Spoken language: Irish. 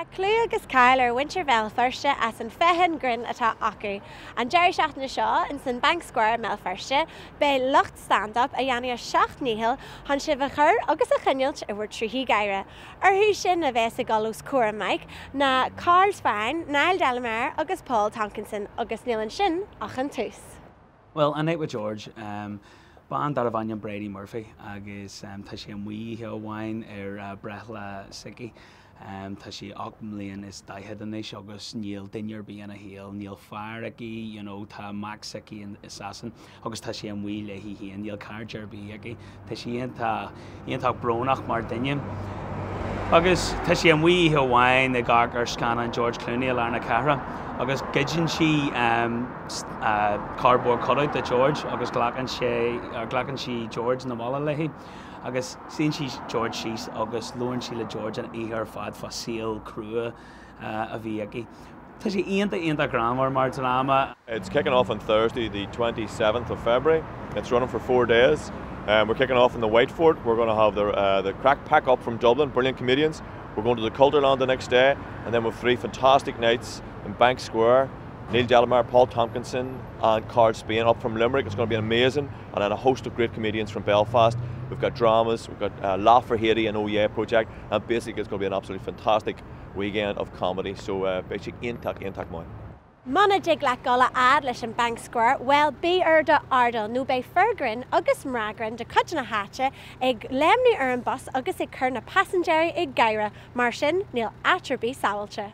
Tá clú agus Kyle ar winter bhil firste as an fehan grin atá acu. An deir seach na seo in san Bank Square mel firste, be lucht stand-up a dhéanamh seach níhil han si bh chur agus a chunilt a bhfuir trúthaí gaire. Arthú sin a bheits a galús cuara Mike na Carl Spine, Niall Delamere agus Paul Tompkinson agus níl an sin ach an tús. Well, an with George, ban dar Vanya Brady Murphy agus tá sé an mhuí heamháin ar brethla sici. Tá sé 8 mbliain is daithe inis agus níl duinear bíon a héal, níl fear aige, tá Max aici in Assassin, agus tá sé an mhuí le hí níl carjar bí aige, tá sé ionntach brónach mar duine. Agus tá sé an mhuí heamháin ag gar scanan George Clooney lena cara, agus gidjin si cardboard cutout de George, agus glacan si George na bhla leihí. Agus sin si George síos agus luann si le George an ihar fad fasíal crua a bhí aige. Tá sé ionta gramar mar drama. It's kicking off on Thursday, the 27th of February. It's running for 4 days. We're kicking off in the Whitefort. We're going to have the Crack Pack up from Dublin, brilliant comedians. We're going to the Culterland the next day, and then we've 3 fantastic nights in Bank Square. Niall Delamere, Paul Tompkinson and Carl Spine up from Limerick. It's going to be amazing. And then a host of great comedians from Belfast. We've got dramas, we've got Laugh for Haiti and Oh Yeah project. And basically it's going to be an absolutely fantastic weekend of comedy. So basically ionntach mai. Mana dig le gola ad leis an Bank Square, well bí de ardal nó bé fergrin agus mragran de cut na háte ag lemni ar an bus agus ag chur na passenger ag gaire mar sin níl atrbí sáilte.